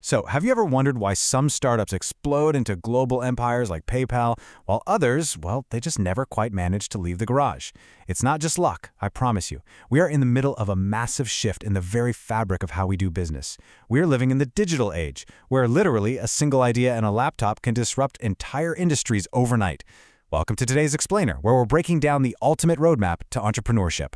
So, have you ever wondered why some startups explode into global empires like PayPal, while others, well, they just never quite manage to leave the garage? It's not just luck, I promise you. We are in the middle of a massive shift in the very fabric of how we do business. We're living in the digital age, where literally a single idea and a laptop can disrupt entire industries overnight. Welcome to today's Explainer, where we're breaking down the ultimate roadmap to entrepreneurship.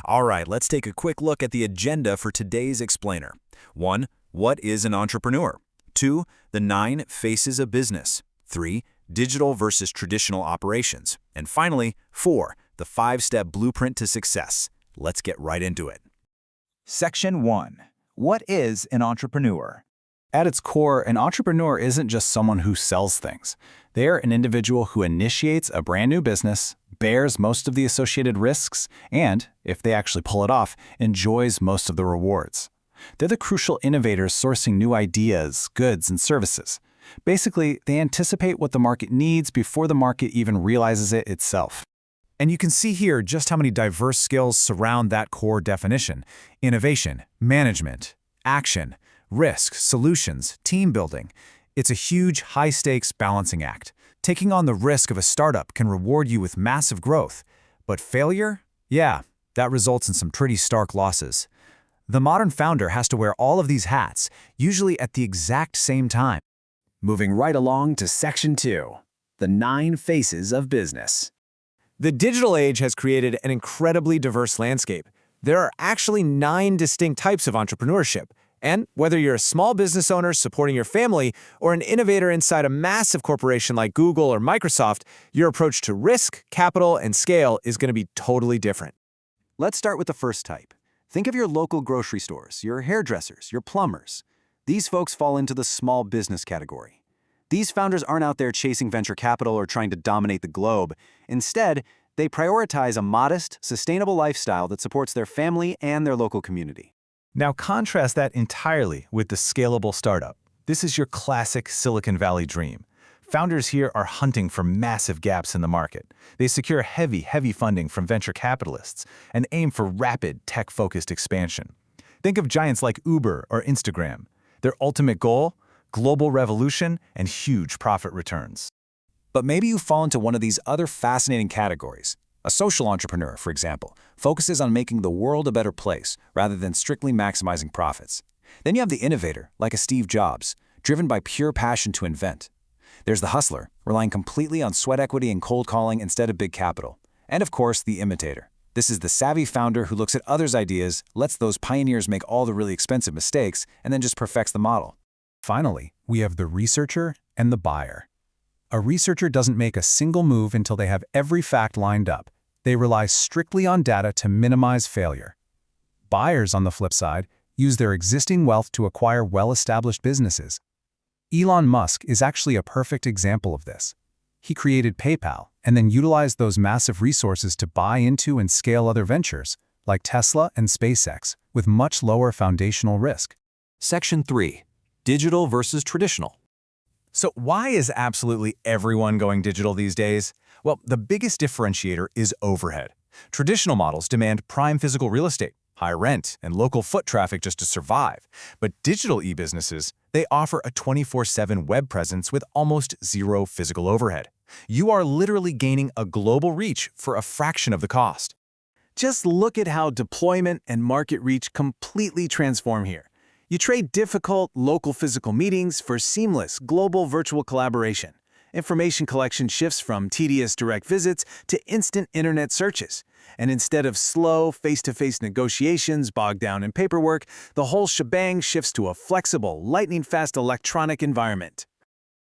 All right, let's take a quick look at the agenda for today's Explainer. 1. What is an entrepreneur? 2. The 9 faces of business. 3. Digital versus traditional operations. And finally, 4. The 5-step blueprint to success. Let's get right into it. Section 1. What is an entrepreneur? At its core, an entrepreneur isn't just someone who sells things. They're an individual who initiates a brand new business, bears most of the associated risks, and, if they actually pull it off, enjoys most of the rewards. They're the crucial innovators sourcing new ideas, goods, and services. Basically, they anticipate what the market needs before the market even realizes it itself. And you can see here just how many diverse skills surround that core definition: innovation, management, action, risk, solutions, team building. It's a huge, high-stakes balancing act. Taking on the risk of a startup can reward you with massive growth. But failure? Yeah, that results in some pretty stark losses. The modern founder has to wear all of these hats, usually at the exact same time. Moving right along to Section 2. The 9 faces of business. The digital age has created an incredibly diverse landscape. There are actually 9 distinct types of entrepreneurship. And whether you're a small business owner supporting your family or an innovator inside a massive corporation like Google or Microsoft, your approach to risk, capital, and scale is going to be totally different. Let's start with the first type. Think of your local grocery stores, your hairdressers, your plumbers. These folks fall into the small business category. These founders aren't out there chasing venture capital or trying to dominate the globe. Instead, they prioritize a modest, sustainable lifestyle that supports their family and their local community. Now contrast that entirely with the scalable startup. This is your classic Silicon Valley dream. Founders here are hunting for massive gaps in the market. They secure heavy funding from venture capitalists and aim for rapid, tech-focused expansion. Think of giants like Uber or Instagram. Their ultimate goal? Global revolution and huge profit returns. But maybe you fall into one of these other fascinating categories. A social entrepreneur, for example, focuses on making the world a better place rather than strictly maximizing profits. Then you have the innovator, like a Steve Jobs, driven by pure passion to invent. There's the hustler, relying completely on sweat equity and cold calling instead of big capital. And of course, the imitator. This is the savvy founder who looks at others' ideas, lets those pioneers make all the really expensive mistakes, and then just perfects the model. Finally, we have the researcher and the buyer. A researcher doesn't make a single move until they have every fact lined up. They rely strictly on data to minimize failure. Buyers, on the flip side, use their existing wealth to acquire well-established businesses. Elon Musk is actually a perfect example of this. He created PayPal and then utilized those massive resources to buy into and scale other ventures, like Tesla and SpaceX, with much lower foundational risk. Section 3. Digital versus traditional. So why is absolutely everyone going digital these days? Well, the biggest differentiator is overhead. Traditional models demand prime physical real estate, high rent, and local foot traffic just to survive. But digital e-businesses, they offer a 24/7 web presence with almost zero physical overhead. You are literally gaining a global reach for a fraction of the cost. Just look at how deployment and market reach completely transform here. You trade difficult, local physical meetings for seamless, global virtual collaboration. Information collection shifts from tedious direct visits to instant internet searches. And instead of slow, face-to-face negotiations bogged down in paperwork, the whole shebang shifts to a flexible, lightning-fast electronic environment.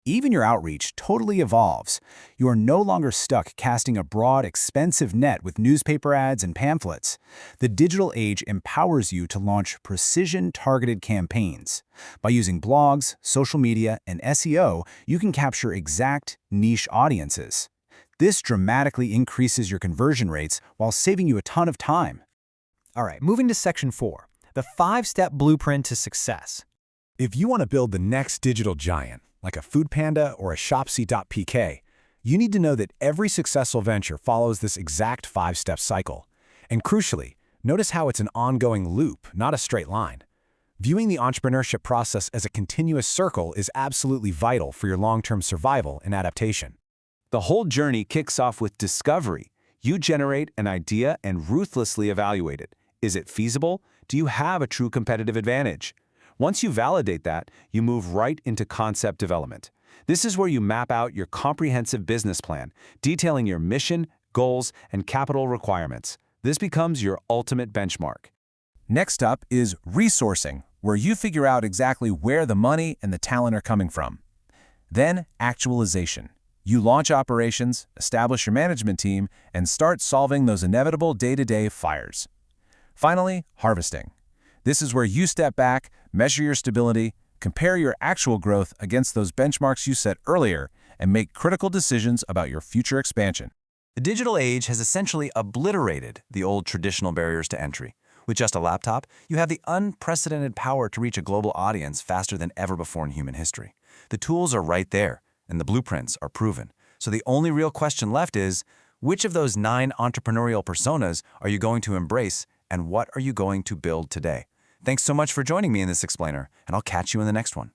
Even your outreach totally evolves. You are no longer stuck casting a broad, expensive net with newspaper ads and pamphlets. The digital age empowers you to launch precision-targeted campaigns. By using blogs, social media, and SEO, you can capture exact, niche audiences. This dramatically increases your conversion rates while saving you a ton of time. All right, moving to Section 4, the 5-step blueprint to success. If you want to build the next digital giant, like a Foodpanda or a Shopsy.pk, you need to know that every successful venture follows this exact 5-step cycle. And crucially, notice how it's an ongoing loop, not a straight line. Viewing the entrepreneurship process as a continuous circle is absolutely vital for your long-term survival and adaptation. The whole journey kicks off with discovery. You generate an idea and ruthlessly evaluate it. Is it feasible? Do you have a true competitive advantage? Once you validate that, you move right into concept development. This is where you map out your comprehensive business plan, detailing your mission, goals, and capital requirements. This becomes your ultimate benchmark. Next up is resourcing, where you figure out exactly where the money and the talent are coming from. Then, actualization. You launch operations, establish your management team, and start solving those inevitable day-to-day fires. Finally, harvesting. This is where you step back, measure your stability, compare your actual growth against those benchmarks you set earlier, and make critical decisions about your future expansion. The digital age has essentially obliterated the old traditional barriers to entry. With just a laptop, you have the unprecedented power to reach a global audience faster than ever before in human history. The tools are right there, and the blueprints are proven. So the only real question left is, which of those 9 entrepreneurial personas are you going to embrace, and what are you going to build today? Thanks so much for joining me in this explainer, and I'll catch you in the next one.